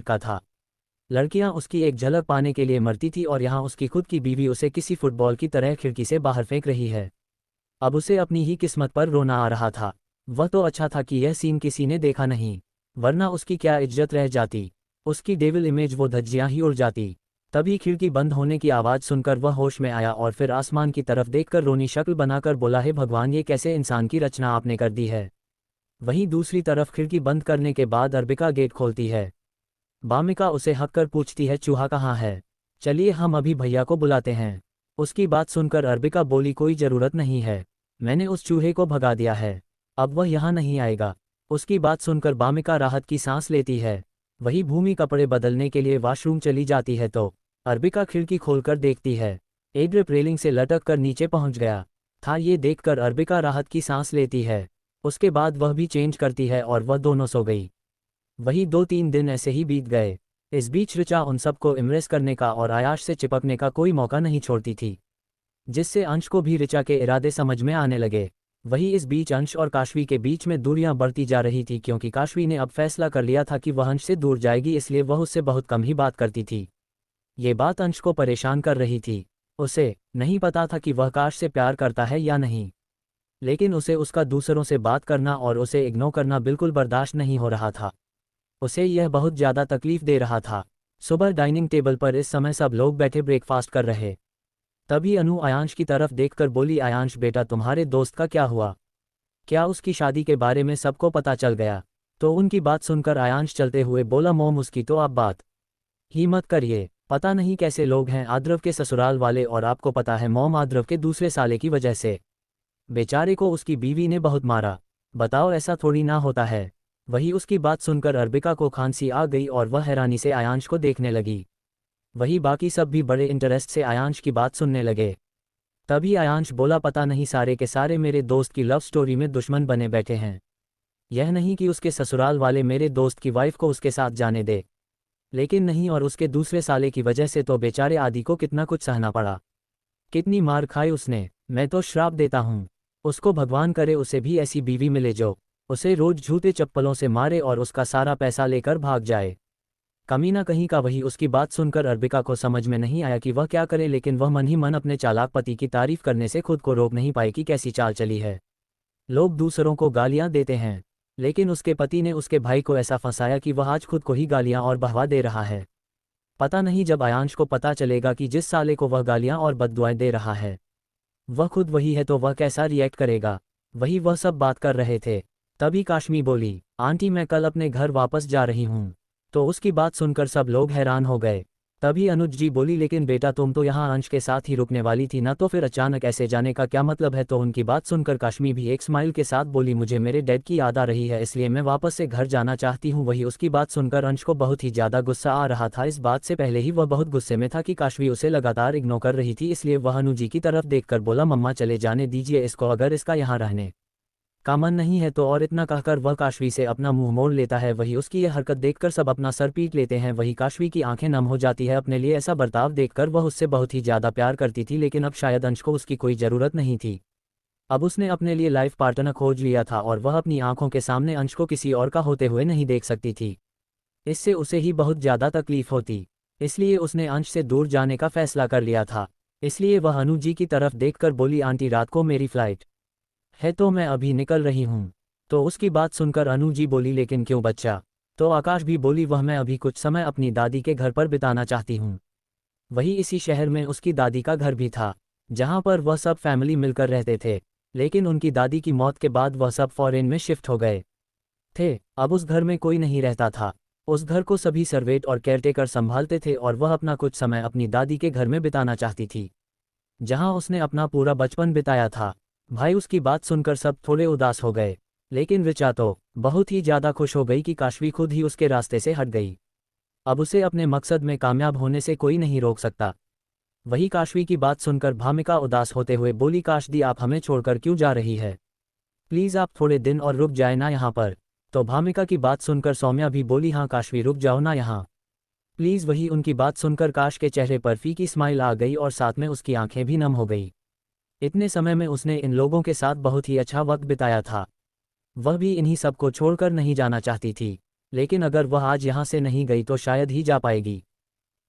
लटका था। लड़कियां उसकी एक झलक पाने के लिए मरती थी और यहाँ उसकी खुद की बीवी उसे किसी फुटबॉल की तरह खिड़की से बाहर फेंक रही है। अब उसे अपनी ही किस्मत पर रोना आ रहा था। वह तो अच्छा था कि यह सीन किसी ने देखा नहीं, वरना उसकी क्या इज्जत रह जाती। उसकी डेविल इमेज वो धज्जियां ही उड़ जाती। तभी खिड़की बंद होने की आवाज़ सुनकर वह होश में आया और फिर आसमान की तरफ देखकर रोनी शक्ल बनाकर बोला, हे भगवान, ये कैसे इंसान की रचना आपने कर दी है। वहीं दूसरी तरफ खिड़की बंद करने के बाद अर्बिका गेट खोलती है। बामिका उसे हंसकर पूछती है, चूहा कहाँ है? चलिए हम अभी भैया को बुलाते हैं। उसकी बात सुनकर अर्बिका बोली, कोई ज़रूरत नहीं है, मैंने उस चूहे को भगा दिया है, अब वह यहाँ नहीं आएगा। उसकी बात सुनकर बामिका राहत की सांस लेती है। वही भूमि कपड़े बदलने के लिए वॉशरूम चली जाती है तो अर्बिका खिड़की खोलकर देखती है एड्रिप रेलिंग से लटक कर नीचे पहुंच गया था। ये देखकर अर्बिका राहत की सांस लेती है। उसके बाद वह भी चेंज करती है और वह दोनों सो गई। वही 2-3 दिन ऐसे ही बीत गए। इस बीच ऋचा उन सबको इम्प्रेस करने का और आयाश से चिपकने का कोई मौका नहीं छोड़ती थी, जिससे अंश को भी ऋचा के इरादे समझ में आने लगे। वही इस बीच अंश और काशवी के बीच में दूरियां बढ़ती जा रही थी, क्योंकि काशवी ने अब फैसला कर लिया था कि वह अंश से दूर जाएगी, इसलिए वह उससे बहुत कम ही बात करती थी। ये बात अंश को परेशान कर रही थी। उसे नहीं पता था कि वह काश से प्यार करता है या नहीं, लेकिन उसे उसका दूसरों से बात करना और उसे इग्नोर करना बिल्कुल बर्दाश्त नहीं हो रहा था। उसे यह बहुत ज़्यादा तकलीफ दे रहा था। सुबह डाइनिंग टेबल पर इस समय सब लोग बैठे ब्रेकफास्ट कर रहे। तभी अनु आयांश की तरफ देखकर बोली, आयांश बेटा, तुम्हारे दोस्त का क्या हुआ? क्या उसकी शादी के बारे में सबको पता चल गया? तो उनकी बात सुनकर आयांश चलते हुए बोला, मोम, उसकी तो आप बात ही मत करिए। पता नहीं कैसे लोग हैं आद्रव के ससुराल वाले, और आपको पता है मोम, आद्रव के दूसरे साले की वजह से बेचारे को उसकी बीवी ने बहुत मारा। बताओ, ऐसा थोड़ी ना होता है। वही उसकी बात सुनकर अर्बिका को खांसी आ गई और वह हैरानी से आयांश को देखने लगी। वही बाकी सब भी बड़े इंटरेस्ट से आयांश की बात सुनने लगे। तभी आयांश बोला, पता नहीं सारे के सारे मेरे दोस्त की लव स्टोरी में दुश्मन बने बैठे हैं। यह नहीं कि उसके ससुराल वाले मेरे दोस्त की वाइफ को उसके साथ जाने दे, लेकिन नहीं, और उसके दूसरे साले की वजह से तो बेचारे आदि को कितना कुछ सहना पड़ा, कितनी मार खाई उसने। मैं तो श्राप देता हूँ, उसको भगवान करे उसे भी ऐसी बीवी मिले जो उसे रोज जूते चप्पलों से मारे और उसका सारा पैसा लेकर भाग जाए। कमीना कहीं का। वही उसकी बात सुनकर अर्बिका को समझ में नहीं आया कि वह क्या करे, लेकिन वह मन ही मन अपने चालाक पति की तारीफ करने से खुद को रोक नहीं पाई कि कैसी चाल चली है। लोग दूसरों को गालियां देते हैं, लेकिन उसके पति ने उसके भाई को ऐसा फंसाया कि वह आज खुद को ही गालियां और बहवा दे रहा है। पता नहीं जब आयांश को पता चलेगा कि जिस साले को वह गालियां और बद्दुआएं दे रहा है वह खुद वही है, तो वह कैसा रिएक्ट करेगा। वही वह सब बात कर रहे थे। तभी काश्मी बोली, आंटी, मैं कल अपने घर वापस जा रही हूँ। तो उसकी बात सुनकर सब लोग हैरान हो गए। तभी अनुज जी बोली, लेकिन बेटा, तुम तो यहाँ अंश के साथ ही रुकने वाली थी ना, तो फिर अचानक ऐसे जाने का क्या मतलब है? तो उनकी बात सुनकर काश्मी भी एक स्माइल के साथ बोली, मुझे मेरे डैड की याद आ रही है, इसलिए मैं वापस से घर जाना चाहती हूँ। वही उसकी बात सुनकर अंश को बहुत ही ज़्यादा गुस्सा आ रहा था। इस बात से पहले ही वह बहुत गुस्से में था कि काश्मी उसे लगातार इग्नोर कर रही थी, इसलिए वह अनु जी की तरफ देखकर बोला, मम्मा चले जाने दीजिए इसको, अगर इसका यहाँ रहने का मन नहीं है तो। और इतना कहकर वह काशवी से अपना मुंह मोड़ लेता है। वही उसकी यह हरकत देखकर सब अपना सर पीट लेते हैं। वही काशवी की आंखें नम हो जाती है। अपने लिए ऐसा बर्ताव देखकर वह उससे बहुत ही ज़्यादा प्यार करती थी, लेकिन अब शायद अंश को उसकी कोई ज़रूरत नहीं थी। अब उसने अपने लिए लाइफ पार्टनर खोज लिया था और वह अपनी आंखों के सामने अंश को किसी और का होते हुए नहीं देख सकती थी। इससे उसे ही बहुत ज़्यादा तकलीफ होती, इसलिए उसने अंश से दूर जाने का फैसला कर लिया था। इसलिए वह अनु जी की तरफ देखकर बोली, आंटी, रात को मेरी फ्लाइट है तो मैं अभी निकल रही हूँ। तो उसकी बात सुनकर अनु जी बोली, लेकिन क्यों बच्चा? तो आकाश भी बोली, वह मैं अभी कुछ समय अपनी दादी के घर पर बिताना चाहती हूँ। वही इसी शहर में उसकी दादी का घर भी था, जहाँ पर वह सब फैमिली मिलकर रहते थे, लेकिन उनकी दादी की मौत के बाद वह सब फॉरेन में शिफ्ट हो गए थे। अब उस घर में कोई नहीं रहता था। उस घर को सभी सर्वेंट और केयरटेकर संभालते थे और वह अपना कुछ समय अपनी दादी के घर में बिताना चाहती थी, जहाँ उसने अपना पूरा बचपन बिताया था। भाई, उसकी बात सुनकर सब थोड़े उदास हो गए, लेकिन ऋचा तो बहुत ही ज़्यादा खुश हो गई कि काशवी खुद ही उसके रास्ते से हट गई। अब उसे अपने मकसद में कामयाब होने से कोई नहीं रोक सकता। वही काशवी की बात सुनकर भामिका उदास होते हुए बोली, काश दी, आप हमें छोड़कर क्यों जा रही है? प्लीज़ आप थोड़े दिन और रुक जाए ना यहाँ पर। तो भामिका की बात सुनकर सौम्या भी बोली, हाँ काशवी, रुक जाओ ना यहाँ प्लीज़। वही उनकी बात सुनकर काश के चेहरे पर फीकी स्माइल आ गई और साथ में उसकी आंखें भी नम हो गई। इतने समय में उसने इन लोगों के साथ बहुत ही अच्छा वक्त बिताया था। वह भी इन्हीं सबको छोड़कर नहीं जाना चाहती थी, लेकिन अगर वह आज यहाँ से नहीं गई तो शायद ही जा पाएगी।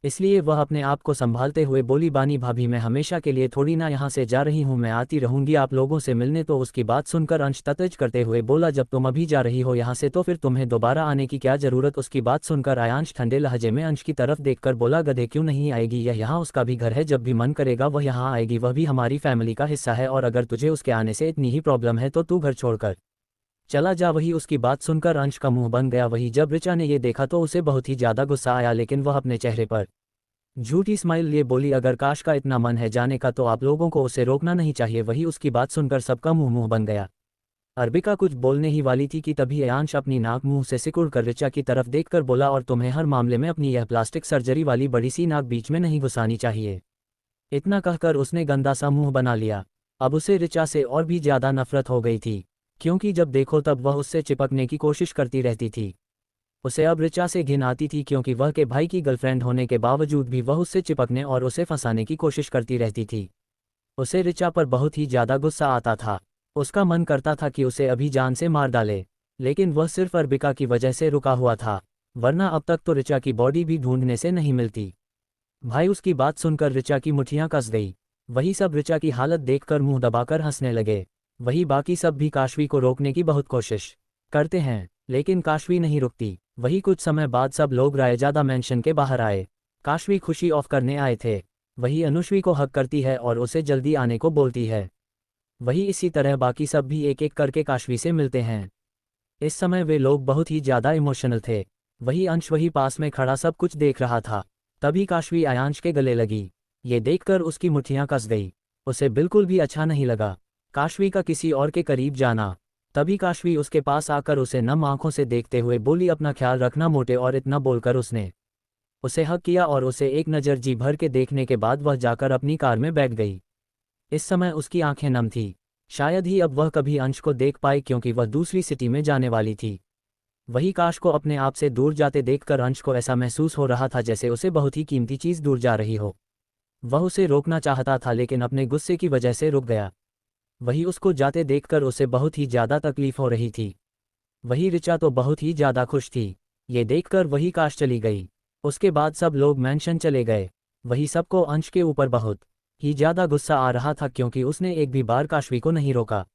इसलिए वह अपने आप को संभालते हुए बोली, बानी भाभी मैं हमेशा के लिए थोड़ी ना यहाँ से जा रही हूँ, मैं आती रहूँगी आप लोगों से मिलने। तो उसकी बात सुनकर अंश ततज करते हुए बोला, जब तुम अभी जा रही हो यहाँ से तो फिर तुम्हें दोबारा आने की क्या ज़रूरत। उसकी बात सुनकर आयांश ठंडे लहजे में अंश की तरफ देखकर बोला, गधे क्यों नहीं आएगी, यह यहाँ उसका भी घर है, जब भी मन करेगा वह यहाँ आएगी, वह भी हमारी फैमिली का हिस्सा है, और अगर तुझे उसके आने से इतनी ही प्रॉब्लम है तो तू घर छोड़कर चला जा। वही उसकी बात सुनकर अंश का मुंह बन गया। वही जब ऋचा ने ये देखा तो उसे बहुत ही ज़्यादा गुस्सा आया, लेकिन वह अपने चेहरे पर झूठी स्माइल लिए बोली, अगर काश का इतना मन है जाने का तो आप लोगों को उसे रोकना नहीं चाहिए। वही उसकी बात सुनकर सबका मुंह बन गया। अर्बिका कुछ बोलने ही वाली थी कि तभी अयांश अपनी नाक मुंह से सिकुड़ कर ऋचा की तरफ देखकर बोला, और तुम्हें हर मामले में अपनी यह प्लास्टिक सर्जरी वाली बड़ी सी नाक बीच में नहीं घुसानी चाहिए। इतना कहकर उसने गंदा सा मुंह बना लिया। अब उसे ऋचा से और भी ज़्यादा नफरत हो गई थी, क्योंकि जब देखो तब वह उससे चिपकने की कोशिश करती रहती थी। उसे अब ऋचा से घिन आती थी, क्योंकि वह के भाई की गर्लफ्रेंड होने के बावजूद भी वह उससे चिपकने और उसे फंसाने की कोशिश करती रहती थी। उसे ऋचा पर बहुत ही ज़्यादा गुस्सा आता था। उसका मन करता था कि उसे अभी जान से मार डाले, लेकिन वह सिर्फ अर्बिका की वजह से रुका हुआ था, वरना अब तक तो ऋचा की बॉडी भी ढूंढने से नहीं मिलती। भाई उसकी बात सुनकर ऋचा की मुठ्ठियां कस गई। वही सब ऋचा की हालत देखकर मुंह दबाकर हंसने लगे। वही बाकी सब भी काशवी को रोकने की बहुत कोशिश करते हैं, लेकिन काशवी नहीं रुकती। वही कुछ समय बाद सब लोग रायजादा मेंशन के बाहर आए। काशवी खुशी ऑफ करने आए थे। वही अनुश्वी को हक करती है और उसे जल्दी आने को बोलती है। वही इसी तरह बाकी सब भी एक एक करके काशवी से मिलते हैं। इस समय वे लोग बहुत ही ज़्यादा इमोशनल थे। वही अंश वही पास में खड़ा सब कुछ देख रहा था। तभी काशवी आयांश के गले लगी। ये देखकर उसकी मुठ्ठियां कस गई। उसे बिल्कुल भी अच्छा नहीं लगा काशवी का किसी और के करीब जाना। तभी काशवी उसके पास आकर उसे नम आंखों से देखते हुए बोली, अपना ख्याल रखना मोटे। और इतना बोलकर उसने उसे हक किया और उसे एक नज़र जी भर के देखने के बाद वह जाकर अपनी कार में बैठ गई। इस समय उसकी आंखें नम थी। शायद ही अब वह कभी अंश को देख पाए, क्योंकि वह दूसरी सिटी में जाने वाली थी। वही काश को अपने आप से दूर जाते देखकर अंश को ऐसा महसूस हो रहा था जैसे उसे बहुत ही कीमती चीज़ दूर जा रही हो। वह उसे रोकना चाहता था, लेकिन अपने गुस्से की वजह से रुक गया। वही उसको जाते देखकर उसे बहुत ही ज़्यादा तकलीफ हो रही थी। वही ऋचा तो बहुत ही ज़्यादा खुश थी। ये देखकर वही काश चली गई। उसके बाद सब लोग मेंशन चले गए। वही सबको अंश के ऊपर बहुत ही ज़्यादा गुस्सा आ रहा था, क्योंकि उसने एक भी बार काशवी को नहीं रोका।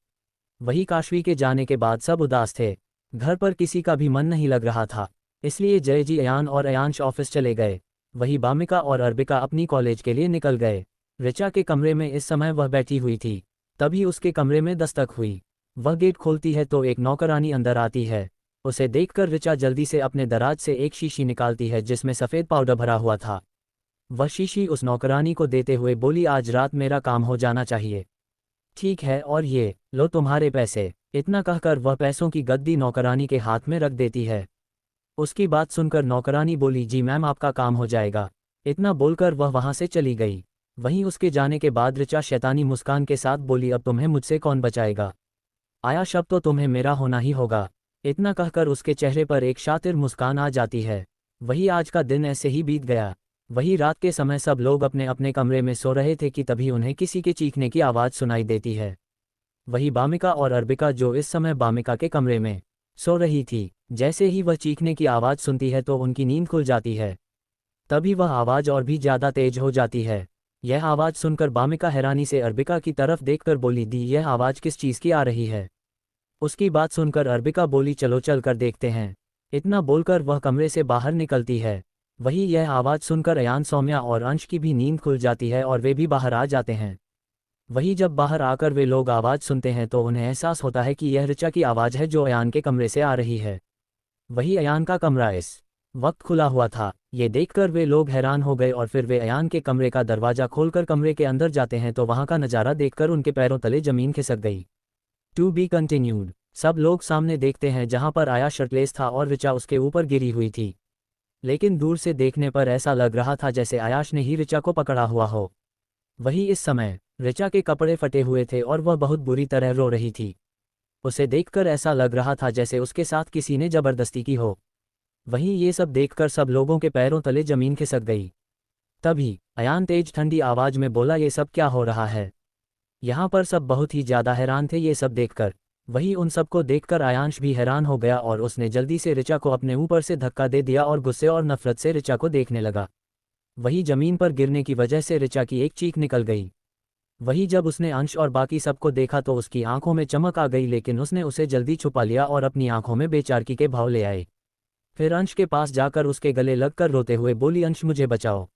वही काशवी के जाने के बाद सब उदास थे। घर पर किसी का भी मन नहीं लग रहा था। इसलिए जयजी, अयान और अयांश ऑफिस चले गए। वही बामिका और अर्बिका अपनी कॉलेज के लिए निकल गए। ऋचा के कमरे में इस समय वह बैठी हुई थी। तभी उसके कमरे में दस्तक हुई। वह गेट खोलती है तो एक नौकरानी अंदर आती है। उसे देखकर ऋचा जल्दी से अपने दराज से एक शीशी निकालती है जिसमें सफ़ेद पाउडर भरा हुआ था। वह शीशी उस नौकरानी को देते हुए बोली, आज रात मेरा काम हो जाना चाहिए। ठीक है, और ये लो तुम्हारे पैसे। इतना कहकर वह पैसों की गद्दी नौकरानी के हाथ में रख देती है। उसकी बात सुनकर नौकरानी बोली, जी मैम आपका काम हो जाएगा। इतना बोलकर वह वहाँ से चली गई। वहीं उसके जाने के बाद ऋचा शैतानी मुस्कान के साथ बोली, अब तुम्हें मुझसे कौन बचाएगा, आया शब तो तुम्हें मेरा होना ही होगा। इतना कहकर उसके चेहरे पर एक शातिर मुस्कान आ जाती है। वही आज का दिन ऐसे ही बीत गया। वही रात के समय सब लोग अपने अपने कमरे में सो रहे थे कि तभी उन्हें किसी के चीखने की आवाज़ सुनाई देती है। वही बामिका और अर्बिका, जो इस समय बामिका के कमरे में सो रही थी, जैसे ही वह चीखने की आवाज़ सुनती है तो उनकी नींद खुल जाती है। तभी वह आवाज़ और भी ज़्यादा तेज हो जाती है। यह आवाज़ सुनकर बामिका हैरानी से अर्बिका की तरफ देखकर बोली, दी यह आवाज़ किस चीज़ की आ रही है। उसकी बात सुनकर अर्बिका बोली, चलो चल कर देखते हैं। इतना बोलकर वह कमरे से बाहर निकलती है। वही यह आवाज़ सुनकर अयान, सौम्या और अंश की भी नींद खुल जाती है और वे भी बाहर आ जाते हैं। वही जब बाहर आकर वे लोग आवाज़ सुनते हैं तो उन्हें एहसास होता है कि यह ऋचा की आवाज़ है जो अयान के कमरे से आ रही है। वही अयान का कमरा इस वक्त खुला हुआ था। ये देखकर वे लोग हैरान हो गए और फिर वे अयान के कमरे का दरवाज़ा खोलकर कमरे के अंदर जाते हैं तो वहाँ का नज़ारा देखकर उनके पैरों तले ज़मीन खिसक गई। To be continued. सब लोग सामने देखते हैं जहाँ पर आया शर्टलेस था और ऋचा उसके ऊपर गिरी हुई थी। लेकिन दूर से देखने पर ऐसा लग रहा था जैसे आयाश ने ही ऋचा को पकड़ा हुआ हो। वही इस समय ऋचा के कपड़े फटे हुए थे और वह बहुत बुरी तरह रो रही थी। उसे देखकर ऐसा लग रहा था जैसे उसके साथ किसी ने ज़बरदस्ती की हो। वहीं ये सब देखकर सब लोगों के पैरों तले ज़मीन खिसक गई। तभी अयान तेज ठंडी आवाज़ में बोला, ये सब क्या हो रहा है। यहाँ पर सब बहुत ही ज़्यादा हैरान थे ये सब देखकर। वही उन सबको देखकर आयांश भी हैरान हो गया और उसने जल्दी से ऋचा को अपने ऊपर से धक्का दे दिया और गुस्से और नफरत से ऋचा को देखने लगा। वही जमीन पर गिरने की वजह से ऋचा की एक चीख निकल गई। वही जब उसने अंश और बाकी सबको देखा तो उसकी आंखों में चमक आ गई, लेकिन उसने उसे जल्दी छुपा लिया और अपनी आंखों में बेचारगी के भाव ले आए। फिर अंश के पास जाकर उसके गले लगकर रोते हुए बोली, अंश मुझे बचाओ,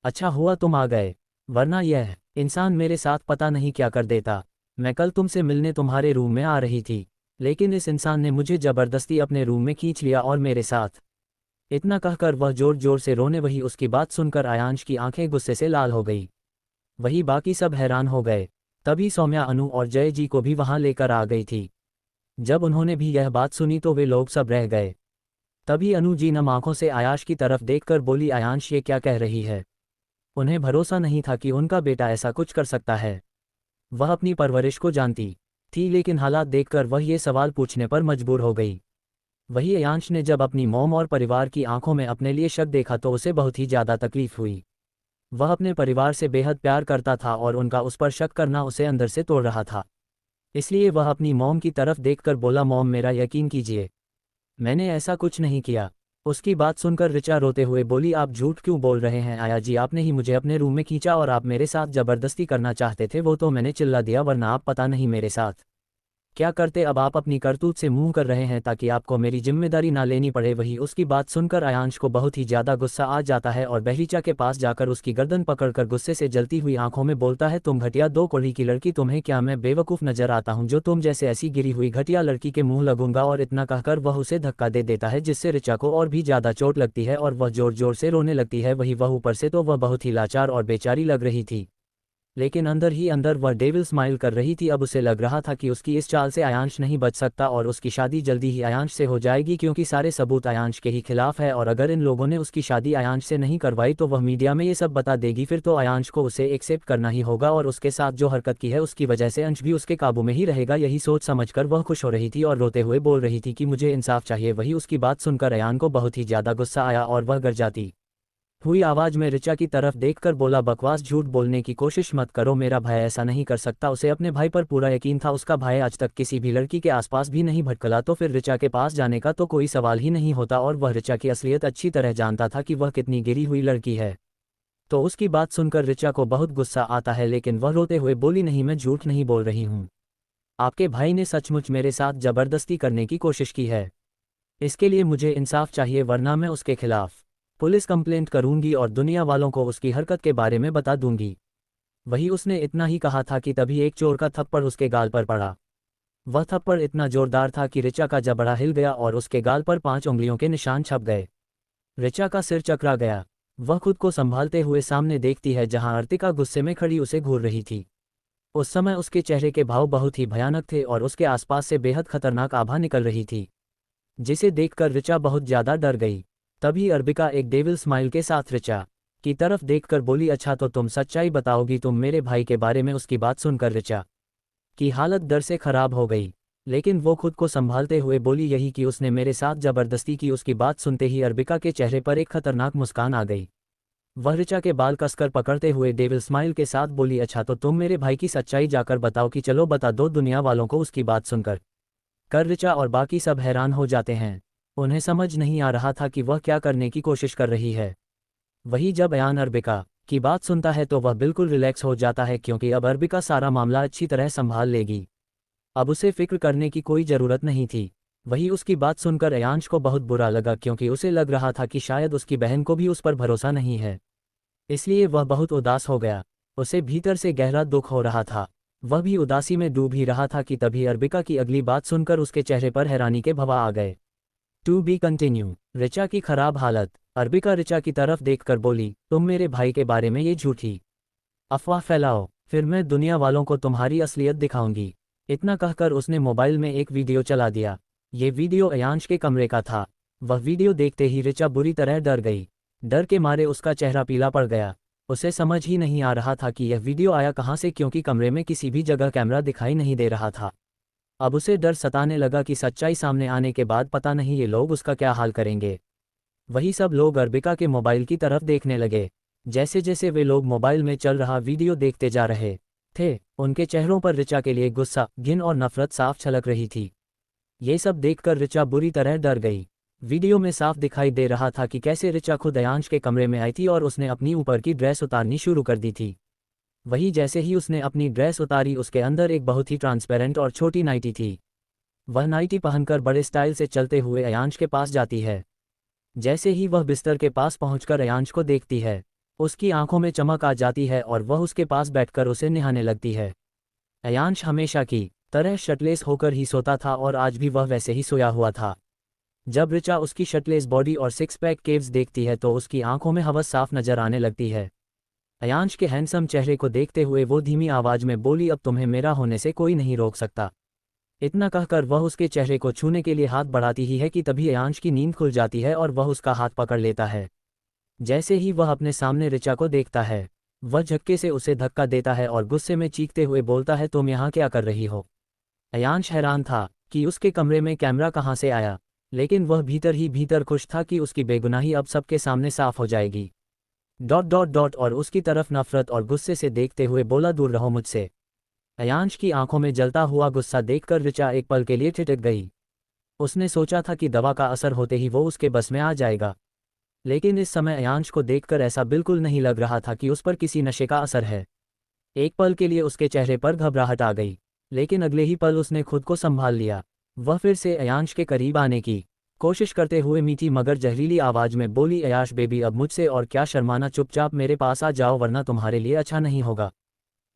अच्छा हुआ तुम आ गए, वरना यह इंसान मेरे साथ पता नहीं क्या कर देता। मैं कल तुमसे मिलने तुम्हारे रूम में आ रही थी, लेकिन इस इंसान ने मुझे जबरदस्ती अपने रूम में खींच लिया और मेरे साथ। इतना कहकर वह जोर जोर से रोने। वही उसकी बात सुनकर आयांश की आंखें गुस्से से लाल हो गई। वही बाकी सब हैरान हो गए। तभी सौम्या, अनु और जय जी को भी वहां लेकर आ गई थी। जब उन्होंने भी यह बात सुनी तो वे लोग सब रह गए। तभी अनु जी नम आंखों से आयांश की तरफ देखकर बोली, आयांश ये क्या कह रही है? उन्हें भरोसा नहीं था कि उनका बेटा ऐसा कुछ कर सकता है। वह अपनी परवरिश को जानती थी, लेकिन हालात देखकर वह ये सवाल पूछने पर मजबूर हो गई। वही आयांश ने जब अपनी मॉम और परिवार की आंखों में अपने लिए शक देखा तो उसे बहुत ही ज़्यादा तकलीफ हुई। वह अपने परिवार से बेहद प्यार करता था और उनका उस पर शक करना उसे अंदर से तोड़ रहा था। इसलिए वह अपनी मॉम की तरफ देखकर बोला, मॉम मेरा यकीन कीजिए, मैंने ऐसा कुछ नहीं किया। उसकी बात सुनकर ऋचा रोते हुए बोली, आप झूठ क्यों बोल रहे हैं आया जी? आपने ही मुझे अपने रूम में खींचा और आप मेरे साथ जबरदस्ती करना चाहते थे, वो तो मैंने चिल्ला दिया, वरना आप पता नहीं मेरे साथ क्या करते। अब आप अपनी करतूत से मुंह कर रहे हैं ताकि आपको मेरी जिम्मेदारी ना लेनी पड़े। वही उसकी बात सुनकर आयांश को बहुत ही ज़्यादा गुस्सा आ जाता है और बहरीचा के पास जाकर उसकी गर्दन पकड़कर गुस्से से जलती हुई आंखों में बोलता है, तुम घटिया दो कौड़ी की लड़की, तुम्हें क्या मैं बेवकूफ़ नजर आता हूँ जो तुम जैसे ऐसी गिरी हुई घटिया लड़की के मुंह लगूंगा? और इतना कहकर वह उसे धक्का दे देता है, जिससे ऋचा को और भी ज़्यादा चोट लगती है और वह जोर जोर से रोने लगती है। वह ऊपर से तो वह बहुत ही लाचार और बेचारी लग रही थी, लेकिन अंदर ही अंदर वह डेविल स्माइल कर रही थी। अब उसे लग रहा था कि उसकी इस चाल से आयांश नहीं बच सकता और उसकी शादी जल्दी ही आयांश से हो जाएगी, क्योंकि सारे सबूत आयांश के ही खिलाफ है। और अगर इन लोगों ने उसकी शादी आयांश से नहीं करवाई तो वह मीडिया में ये सब बता देगी। फिर तो आयांश को उसे एक्सेप्ट करना ही होगा और उसके साथ जो हरकत की है उसकी वजह से अंश भी उसके काबू में ही रहेगा। यही सोच समझकर वह खुश हो रही थी और रोते हुए बोल रही थी कि मुझे इंसाफ चाहिए। वही उसकी बात सुनकर अयान को बहुत ही ज़्यादा गुस्सा आया और वह गर जाती हुई आवाज में ऋचा की तरफ देखकर बोला, बकवास, झूठ बोलने की कोशिश मत करो, मेरा भाई ऐसा नहीं कर सकता। उसे अपने भाई पर पूरा यकीन था, उसका भाई आज तक किसी भी लड़की के आसपास भी नहीं भटकला, तो फिर ऋचा के पास जाने का तो कोई सवाल ही नहीं होता। और वह ऋचा की असलियत अच्छी तरह जानता था कि वह कितनी गिरी हुई लड़की है। तो उसकी बात सुनकर ऋचा को बहुत गुस्सा आता है, लेकिन वह रोते हुए बोली, नहीं, मैं झूठ नहीं बोल रही हूँ। आपके भाई ने सचमुच मेरे साथ जबरदस्ती करने की कोशिश की है। इसके लिए मुझे इंसाफ चाहिए, वरना मैं उसके खिलाफ पुलिस कंप्लेंट करूंगी और दुनिया वालों को उसकी हरकत के बारे में बता दूंगी। वही उसने इतना ही कहा था कि तभी एक चोर का थप्पड़ उसके गाल पर पड़ा। वह थप्पड़ इतना जोरदार था कि ऋचा का जबड़ा हिल गया और उसके गाल पर 5 उंगलियों के निशान छप गए। ऋचा का सिर चकरा गया। वह खुद को संभालते हुए सामने देखती है जहां अर्तिका गुस्से में खड़ी उसे घूर रही थी। उस समय उसके चेहरे के भाव बहुत ही भयानक थे और उसके आसपास से बेहद खतरनाक आभा निकल रही थी, जिसे देखकर ऋचा बहुत ज्यादा डर गई। तभी अर्बिका एक डेविल स्माइल के साथ ऋचा की तरफ देखकर बोली, अच्छा तो तुम सच्चाई बताओगी तुम मेरे भाई के बारे में? उसकी बात सुनकर ऋचा की हालत डर से खराब हो गई, लेकिन वो खुद को संभालते हुए बोली, यही कि उसने मेरे साथ जबरदस्ती की। उसकी बात सुनते ही अर्बिका के चेहरे पर एक खतरनाक मुस्कान आ गई। वह ऋचा के बाल कसकर पकड़ते हुए डेविल स्माइल के साथ बोली, अच्छा तो तुम मेरे भाई की सच्चाई जाकर बताओ कि चलो बता दो दुनिया वालों को। उसकी बात सुनकर ऋचा और बाकी सब हैरान हो जाते हैं। उन्हें समझ नहीं आ रहा था कि वह क्या करने की कोशिश कर रही है। वही जब अयान अर्बिका की बात सुनता है तो वह बिल्कुल रिलैक्स हो जाता है, क्योंकि अब अर्बिका सारा मामला अच्छी तरह संभाल लेगी। अब उसे फिक्र करने की कोई ज़रूरत नहीं थी। वही उसकी बात सुनकर अयांश को बहुत बुरा लगा, क्योंकि उसे लग रहा था कि शायद उसकी बहन को भी उस पर भरोसा नहीं है। इसलिए वह बहुत उदास हो गया। उसे भीतर से गहरा दुख हो रहा था। वह भी उदासी में डूब ही रहा था कि तभी अर्बिका की अगली बात सुनकर उसके चेहरे पर हैरानी के भवा आ गए। To be continue. ऋचा की खराब हालत। अर्बिका ऋचा की तरफ देखकर बोली, तुम मेरे भाई के बारे में ये झूठी अफवाह फैलाओ, फिर मैं दुनिया वालों को तुम्हारी असलियत दिखाऊंगी। इतना कहकर उसने मोबाइल में एक वीडियो चला दिया। ये वीडियो अयांश के कमरे का था। वह वीडियो देखते ही ऋचा बुरी तरह डर गई। डर के मारे उसका चेहरा पीला पड़ गया। उसे समझ ही नहीं आ रहा था कि यह वीडियो आया कहाँ से, क्योंकि कमरे में किसी भी जगह कैमरा दिखाई नहीं दे रहा था। अब उसे डर सताने लगा कि सच्चाई सामने आने के बाद पता नहीं ये लोग उसका क्या हाल करेंगे। वही सब लोग अर्बिका के मोबाइल की तरफ देखने लगे। जैसे जैसे वे लोग मोबाइल में चल रहा वीडियो देखते जा रहे थे। उनके चेहरों पर ऋचा के लिए गुस्सा, घिन और नफरत साफ छलक रही थी। ये सब देखकर ऋचा बुरी तरह डर गई। वीडियो में साफ दिखाई दे रहा था कि कैसे ऋचा खुद अयांश के कमरे में आई थी और उसने अपनी ऊपर की ड्रेस उतारनी शुरू कर दी थी। वही जैसे ही उसने अपनी ड्रेस उतारी, उसके अंदर एक बहुत ही ट्रांसपेरेंट और छोटी नाइटी थी। वह नाइटी पहनकर बड़े स्टाइल से चलते हुए अयांश के पास जाती है। जैसे ही वह बिस्तर के पास पहुंचकर अयांश को देखती है, उसकी आंखों में चमक आ जाती है और वह उसके पास बैठकर उसे निहाने लगती है। अयांश हमेशा की तरह शर्टलेस होकर ही सोता था और आज भी वह वैसे ही सोया हुआ था। जब ऋचा उसकी शर्टलेस बॉडी और सिक्स पैक केव्स देखती है तो उसकी आंखों में हवस साफ नजर आने लगती है। अयांश के हैंडसम चेहरे को देखते हुए वो धीमी आवाज में बोली, अब तुम्हें मेरा होने से कोई नहीं रोक सकता। इतना कहकर वह उसके चेहरे को छूने के लिए हाथ बढ़ाती ही है कि तभी अयांश की नींद खुल जाती है और वह उसका हाथ पकड़ लेता है। जैसे ही वह अपने सामने ऋचा को देखता है, वह झटके से उसे धक्का देता है और गुस्से में चीखते हुए बोलता है, तुम यहाँ क्या कर रही हो? अयांश हैरान था कि उसके कमरे में कैमरा कहाँ से आया, लेकिन वह भीतर ही भीतर खुश था कि उसकी बेगुनाही अब सबके सामने साफ हो जाएगी। ... और उसकी तरफ नफरत और गुस्से से देखते हुए बोला, दूर रहो मुझसे। अयांश की आंखों में जलता हुआ गुस्सा देखकर ऋचा एक पल के लिए ठिठक गई। उसने सोचा था कि दवा का असर होते ही वो उसके बस में आ जाएगा, लेकिन इस समय अयांश को देखकर ऐसा बिल्कुल नहीं लग रहा था कि उस पर किसी नशे का असर है। एक पल के लिए उसके चेहरे पर घबराहट आ गई, लेकिन अगले ही पल उसने खुद को संभाल लिया। वह फिर से अयांश के करीब आने की कोशिश करते हुए मीठी मगर जहरीली आवाज में बोली, अयाश बेबी, अब मुझसे और क्या शर्माना, चुपचाप मेरे पास आ जाओ वरना तुम्हारे लिए अच्छा नहीं होगा।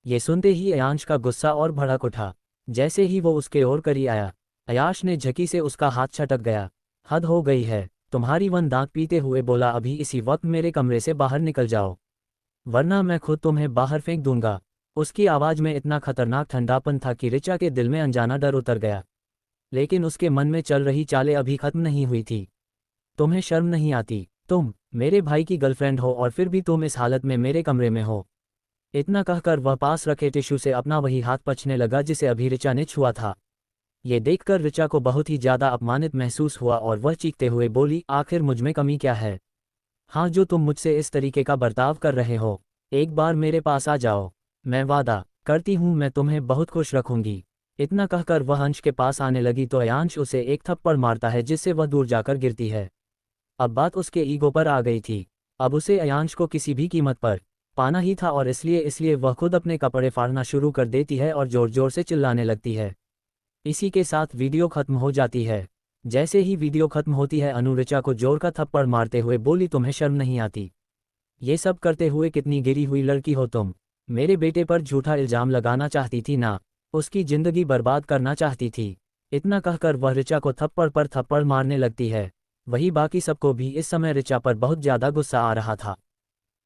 ये सुनते ही अयांश का गुस्सा और भड़क उठा। जैसे ही वो उसके ओर करीब आया, अयाश ने झकी से उसका हाथ छटक गया। हद हो गई है तुम्हारी, वन दांत पीते हुए बोला, अभी इसी वक्त मेरे कमरे से बाहर निकल जाओ वरना मैं खुद तुम्हें बाहर फेंक दूंगा। उसकी आवाज में इतना खतरनाक ठंडापन था कि ऋचा के दिल में अनजाना डर उतर गया, लेकिन उसके मन में चल रही चालें अभी खत्म नहीं हुई थी। तुम्हें शर्म नहीं आती? तुम मेरे भाई की गर्लफ्रेंड हो और फिर भी तुम इस हालत में मेरे कमरे में हो। इतना कहकर वह पास रखे टिश्यू से अपना वही हाथ पोंछने लगा जिसे अभी ऋचा ने छुआ था। ये देखकर ऋचा को बहुत ही ज्यादा अपमानित महसूस हुआ और वह चीखते हुए बोली, आखिर मुझमें कमी क्या है? हाँ, जो तुम मुझसे इस तरीके का बर्ताव कर रहे हो। एक बार मेरे पास आ जाओ, मैं वादा करती हूँ मैं तुम्हें बहुत खुश रखूंगी। इतना कहकर वह अंश के पास आने लगी तो अयांश उसे एक थप्पड़ मारता है जिससे वह दूर जाकर गिरती है। अब बात उसके ईगो पर आ गई थी। अब उसे अयांश को किसी भी कीमत पर पाना ही था और इसलिए वह खुद अपने कपड़े फाड़ना शुरू कर देती है और जोर जोर से चिल्लाने लगती है। इसी के साथ वीडियो खत्म हो जाती है। जैसे ही वीडियो खत्म होती है, अनु ऋचा को जोर का थप्पड़ मारते हुए बोली, तुम्हें शर्म नहीं आती? ये सब करते हुए कितनी गिरी हुई लड़की हो तुम। मेरे बेटे पर झूठा इल्जाम लगाना चाहती थी ना, उसकी जिंदगी बर्बाद करना चाहती थी। इतना कहकर वह ऋचा को थप्पड़ पर थप्पड़ मारने लगती है। वही बाकी सबको भी इस समय ऋचा पर बहुत ज्यादा गुस्सा आ रहा था।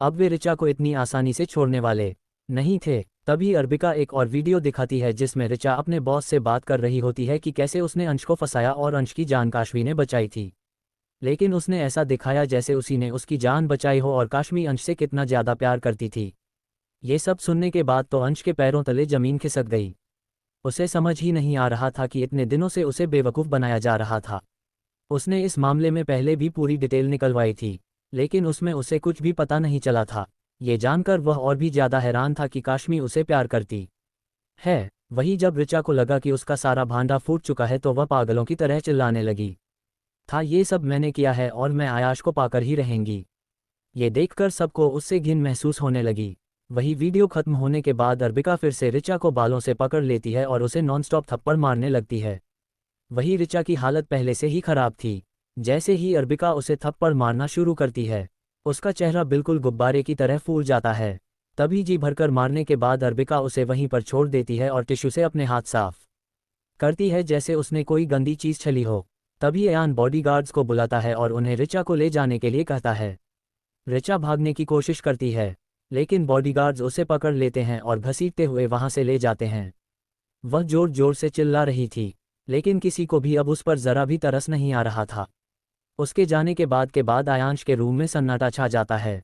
अब वे ऋचा को इतनी आसानी से छोड़ने वाले नहीं थे। तभी अर्बिका एक और वीडियो दिखाती है जिसमें ऋचा अपने बॉस से बात कर रही होती है कि कैसे उसने अंश को फंसाया और अंश की जान काश्मी ने बचाई थी, लेकिन उसने ऐसा दिखाया जैसे उसी ने उसकी जान बचाई हो और काश्मी अंश से कितना ज्यादा प्यार करती थी। ये सब सुनने के बाद तो अंश के पैरों तले जमीन खिसक गई। उसे समझ ही नहीं आ रहा था कि इतने दिनों से उसे बेवकूफ़ बनाया जा रहा था। उसने इस मामले में पहले भी पूरी डिटेल निकलवाई थी, लेकिन उसमें उसे कुछ भी पता नहीं चला था। ये जानकर वह और भी ज़्यादा हैरान था कि काश्मी उसे प्यार करती है। वही जब ऋचा को लगा कि उसका सारा भांडा फूट चुका है तो वह पागलों की तरह चिल्लाने लगी था, ये सब मैंने किया है और मैं आयाश को पाकर ही रहेंगी। ये देखकर सबको उससे घिन महसूस होने लगी। वही वीडियो खत्म होने के बाद अर्बिका फिर से ऋचा को बालों से पकड़ लेती है और उसे नॉनस्टॉप थप्पड़ मारने लगती है। वही ऋचा की हालत पहले से ही खराब थी। जैसे ही अर्बिका उसे थप्पड़ मारना शुरू करती है, उसका चेहरा बिल्कुल गुब्बारे की तरह फूल जाता है। तभी जी भरकर मारने के बाद अर्बिका उसे वहीं पर छोड़ देती है और टिश्यू से अपने हाथ साफ करती है जैसे उसने कोई गंदी चीज छली हो। तभी अयान बॉडीगार्ड्स को बुलाता है और उन्हें ऋचा को ले जाने के लिए कहता है। ऋचा भागने की कोशिश करती है, लेकिन बॉडीगार्ड्स उसे पकड़ लेते हैं और घसीटते हुए वहां से ले जाते हैं। वह जोर जोर से चिल्ला रही थी, लेकिन किसी को भी अब उस पर जरा भी तरस नहीं आ रहा था। उसके जाने के बाद आयांश के रूम में सन्नाटा छा जाता है।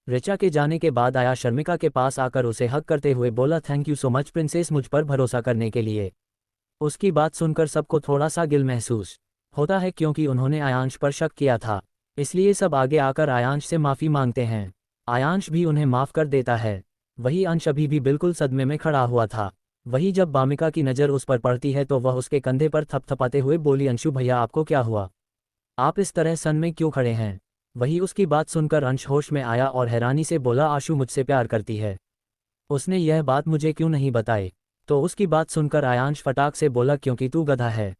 ऋचा के जाने के बाद आया शर्मिका के पास आकर उसे हग करते हुए बोला, thank you so much princess, मुझ पर भरोसा करने के लिए। उसकी बात सुनकर सबको थोड़ा सा गिल महसूस होता है क्योंकि उन्होंने आयांश पर शक किया था, इसलिए सब आगे आकर आयांश से माफ़ी मांगते हैं। आयांश भी उन्हें माफ़ कर देता है। वही अंश अभी भी बिल्कुल सदमे में खड़ा हुआ था। वही जब बामिका की नज़र उस पर पड़ती है तो वह उसके कंधे पर थपथपाते हुए बोली, अंशु भैया आपको क्या हुआ? आप इस तरह सन में क्यों खड़े हैं? वही उसकी बात सुनकर अंश होश में आया और हैरानी से बोला, आशु मुझसे प्यार करती है। उसने यह बात मुझे क्यों नहीं बताई? तो उसकी बात सुनकर आयांश फटाक से बोला, क्योंकि तू गधा है।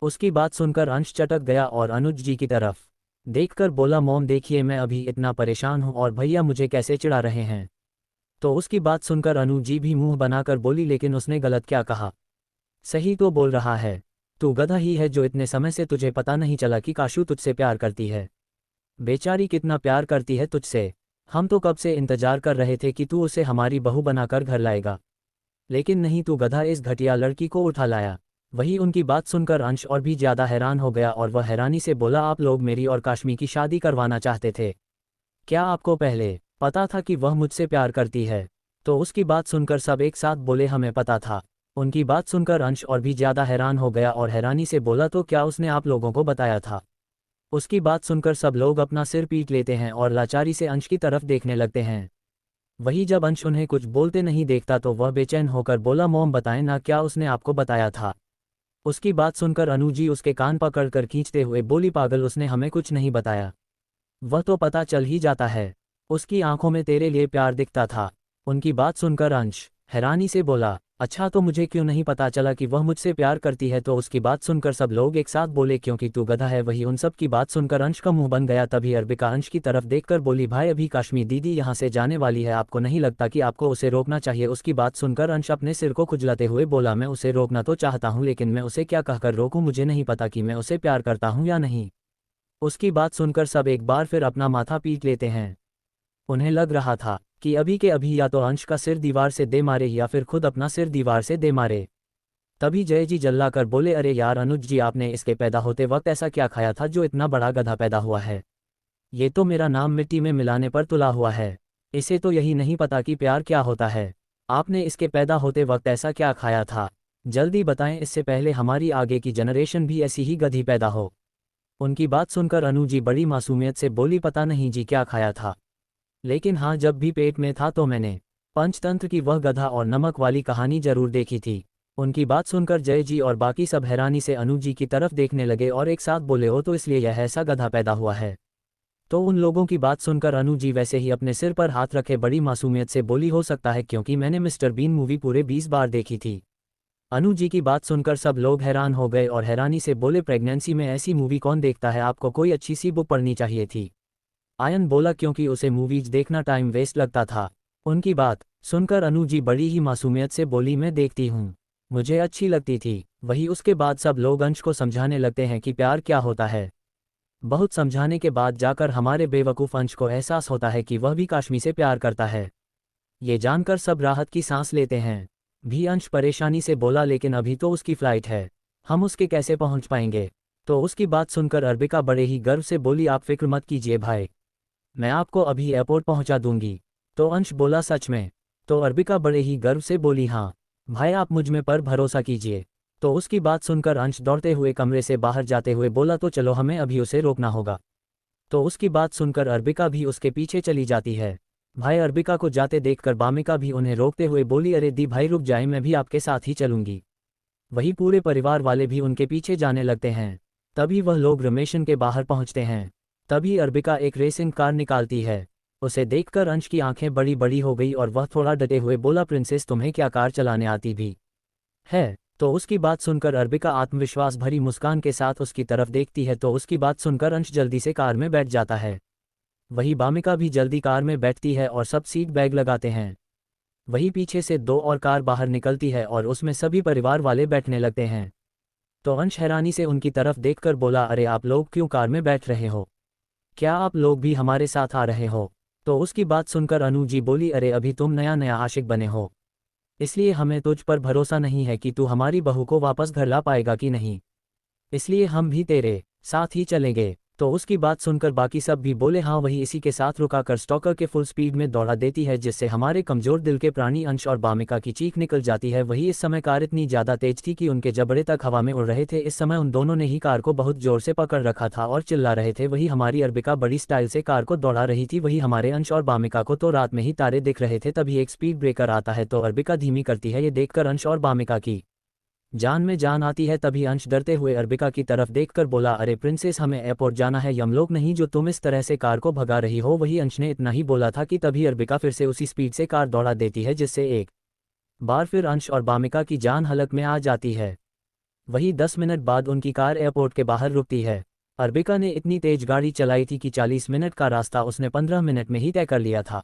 उसकी बात सुनकर अंश चटक गया और अनुज जी की तरफ देखकर बोला, मॉम देखिए मैं अभी इतना परेशान हूँ और भैया मुझे कैसे चिढ़ा रहे हैं। तो उसकी बात सुनकर अनु जी भी मुंह बनाकर बोली, लेकिन उसने गलत क्या कहा? सही तो बोल रहा है। तू गधा ही है जो इतने समय से तुझे पता नहीं चला कि काशू तुझसे प्यार करती है। बेचारी कितना प्यार करती है तुझसे। हम तो कब से इंतजार कर रहे थे कि तू उसे हमारी बहू बनाकर घर लाएगा, लेकिन नहीं, तू गधा इस घटिया लड़की को उठा लाया। वही उनकी बात सुनकर अंश और भी ज्यादा हैरान हो गया और वह हैरानी से बोला, आप लोग मेरी और काश्मी की शादी करवाना चाहते थे? क्या आपको पहले पता था कि वह मुझसे प्यार करती है? तो उसकी बात सुनकर सब एक साथ बोले, हमें पता था। उनकी बात सुनकर अंश और भी ज्यादा हैरान हो गया और हैरानी से बोला, तो क्या उसने आप लोगों को बताया था? उसकी बात सुनकर सब लोग अपना सिर पीट लेते हैं और लाचारी से अंश की तरफ देखने लगते हैं। वही जब अंश उन्हें कुछ बोलते नहीं देखता तो वह बेचैन होकर बोला, मॉम बताएं ना, क्या उसने आपको बताया था? उसकी बात सुनकर अनु जी उसके कान पकड़कर खींचते हुए बोली, पागल, उसने हमें कुछ नहीं बताया। वह तो पता चल ही जाता है। उसकी आंखों में तेरे लिए प्यार दिखता था। उनकी बात सुनकर अंश हैरानी से बोला, अच्छा तो मुझे क्यों नहीं पता चला कि वह मुझसे प्यार करती है? तो उसकी बात सुनकर सब लोग एक साथ बोले, क्योंकि तू गधा है। वही उन सब की बात सुनकर अंश का मुंह बन गया। तभी अर्बिका अंश की तरफ देखकर बोली, भाई अभी काश्मी दीदी यहाँ से जाने वाली है, आपको नहीं लगता कि आपको उसे रोकना चाहिए? उसकी बात सुनकर अंश अपने सिर को खुजलाते हुए बोला, मैं उसे रोकना तो चाहता हूँ, लेकिन मैं उसे क्या कहकर रोकूं? मुझे नहीं पता कि मैं उसे प्यार करता हूँ या नहीं। उसकी बात सुनकर सब एक बार फिर अपना माथा पीट लेते हैं। उन्हें लग रहा था कि अभी के अभी या तो अंश का सिर दीवार से दे मारे या फिर खुद अपना सिर दीवार से दे मारे। तभी जय जी जल्लाकर बोले, अरे यार अनुज जी, आपने इसके पैदा होते वक्त ऐसा क्या खाया था जो इतना बड़ा गधा पैदा हुआ है? ये तो मेरा नाम मिट्टी में मिलाने पर तुला हुआ है। इसे तो यही नहीं पता कि प्यार क्या होता है। आपने इसके पैदा होते वक्त ऐसा क्या खाया था? जल्दी बताएं, इससे पहले हमारी आगे की जनरेशन भी ऐसी ही गधी पैदा हो। उनकी बात सुनकर अनु जी बड़ी मासूमियत से बोली, पता नहीं जी क्या खाया था, लेकिन हाँ जब भी पेट में था तो मैंने पंचतंत्र की वह गधा और नमक वाली कहानी जरूर देखी थी। उनकी बात सुनकर जय जी और बाकी सब हैरानी से अनु जी की तरफ देखने लगे और एक साथ बोले, हो तो इसलिए यह ऐसा गधा पैदा हुआ है? तो उन लोगों की बात सुनकर अनु जी वैसे ही अपने सिर पर हाथ रखे बड़ी मासूमियत से बोली, हो सकता है, क्योंकि मैंने मिस्टर बीन मूवी पूरे 20 बार देखी थी। अनु जी की बात सुनकर सब लोग हैरान हो गए और हैरानी से बोले, प्रेगनेंसी में ऐसी मूवी कौन देखता है? आपको कोई अच्छी सी बुक पढ़नी चाहिए थी। आयन बोला, क्योंकि उसे मूवीज देखना टाइम वेस्ट लगता था। उनकी बात सुनकर अनु जी बड़ी ही मासूमियत से बोली, मैं देखती हूँ, मुझे अच्छी लगती थी। वही उसके बाद सब लोग अंश को समझाने लगते हैं कि प्यार क्या होता है। बहुत समझाने के बाद जाकर हमारे बेवकूफ़ अंश को एहसास होता है कि वह भी काश्मी से प्यार करता है। ये जानकर सब राहत की सांस लेते हैं। भी अंश परेशानी से बोला, लेकिन अभी तो उसकी फ्लाइट है, हम उसके कैसे पहुंच पाएंगे? तो उसकी बात सुनकर अर्बिका बड़े ही गर्व से बोली, आप फिक्र मत कीजिए भाई, मैं आपको अभी एयरपोर्ट पहुंचा दूंगी। तो अंश बोला, सच में? तो अर्बिका बड़े ही गर्व से बोली, हाँ भाई, आप मुझ में पर भरोसा कीजिए। तो उसकी बात सुनकर अंश दौड़ते हुए कमरे से बाहर जाते हुए बोला, तो चलो, हमें अभी उसे रोकना होगा। तो उसकी बात सुनकर अर्बिका भी उसके पीछे चली जाती है। भाई अर्बिका को जाते देखकर बामिका भी उन्हें रोकते हुए बोली, अरे दी भाई रुक जाए, मैं भी आपके साथ ही चलूंगी। वही पूरे परिवार वाले भी उनके पीछे जाने लगते हैं। तभी वह लोग रमेशन के बाहर पहुंचते हैं। तभी अर्बिका एक रेसिंग कार निकालती है। उसे देखकर अंश की आंखें बड़ी बड़ी हो गई और वह थोड़ा डटे हुए बोला, प्रिंसेस तुम्हें क्या कार चलाने आती भी है? तो उसकी बात सुनकर अर्बिका आत्मविश्वास भरी मुस्कान के साथ उसकी तरफ देखती है। तो उसकी बात सुनकर अंश जल्दी से कार में बैठ जाता है। वही बामिका भी जल्दी कार में बैठती है और सब सीट बैग लगाते हैं। वही पीछे से दो और कार बाहर निकलती है और उसमें सभी परिवार वाले बैठने लगते हैं। तो अंश हैरानी से उनकी तरफ देखकर बोला, अरे आप लोग क्यों कार में बैठ रहे हो? क्या आप लोग भी हमारे साथ आ रहे हो? तो उसकी बात सुनकर अनु जी बोली, अरे अभी तुम नया नया आशिक बने हो, इसलिए हमें तुझ पर भरोसा नहीं है कि तू हमारी बहू को वापस घर ला पाएगा कि नहीं, इसलिए हम भी तेरे साथ ही चलेंगे। तो उसकी बात सुनकर बाकी सब भी बोले हाँ वही। इसी के साथ रुका कर स्टॉकर के फुल स्पीड में दौड़ा देती है, जिससे हमारे कमजोर दिल के प्राणी अंश और बामिका की चीख निकल जाती है। वही इस समय कार इतनी ज़्यादा तेज थी कि उनके जबड़े तक हवा में उड़ रहे थे। इस समय उन दोनों ने ही कार को बहुत जोर से पकड़ रखा था और चिल्ला रहे थे। वही हमारी अर्बिका बड़ी स्टाइल से कार को दौड़ा रही थी। वही हमारे अंश और बामिका को तो रात में ही तारे दिख रहे थे। तभी एक स्पीड ब्रेकर आता है तो अर्बिका धीमी करती है। ये देखकर अंश और बामिका की जान में जान आती है। तभी अंश डरते हुए अर्बिका की तरफ देखकर बोला, अरे प्रिंसेस, हमें एयरपोर्ट जाना है, यमलोक नहीं जो तुम इस तरह से कार को भगा रही हो। वही अंश ने इतना ही बोला था कि तभी अर्बिका फिर से उसी स्पीड से कार दौड़ा देती है, जिससे एक बार फिर अंश और बामिका की जान हलक में आ जाती है। वही 10 मिनट बाद उनकी कार एयरपोर्ट के बाहर रुकती है। अर्बिका ने इतनी तेज गाड़ी चलाई थी कि 40 मिनट का रास्ता उसने 15 मिनट में ही तय कर लिया था।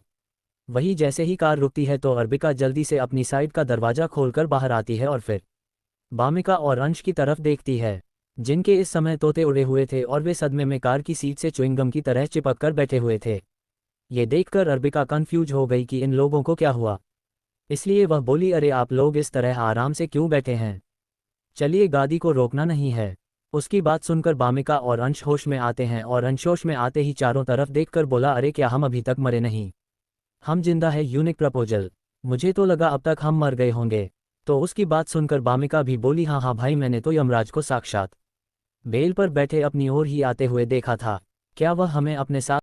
वही जैसे ही कार रुकती है तो अर्बिका जल्दी से अपनी साइड का दरवाज़ा खोलकर बाहर आती है और फिर बामिका और अंश की तरफ देखती है, जिनके इस समय तोते उड़े हुए थे और वे सदमे में कार की सीट से च्युइंगम की तरह चिपक कर बैठे हुए थे। ये देखकर अर्बिका कंफ्यूज हो गई कि इन लोगों को क्या हुआ, इसलिए वह बोली, अरे आप लोग इस तरह आराम से क्यों बैठे हैं, चलिए गाड़ी को रोकना नहीं है। उसकी बात सुनकर बामिका और अंश होश में आते हैं और अंश होश में आते ही चारों तरफ देखकर बोला, अरे क्या हम अभी तक मरे नहीं, हम जिंदा है। यूनिक प्रपोजल, मुझे तो लगा अब तक हम मर गए होंगे। तो उसकी बात सुनकर बामिका भी बोली, हाँ हाँ भाई, मैंने तो यमराज को साक्षात बेल पर बैठे अपनी ओर ही आते हुए देखा था, क्या वह हमें अपने साथ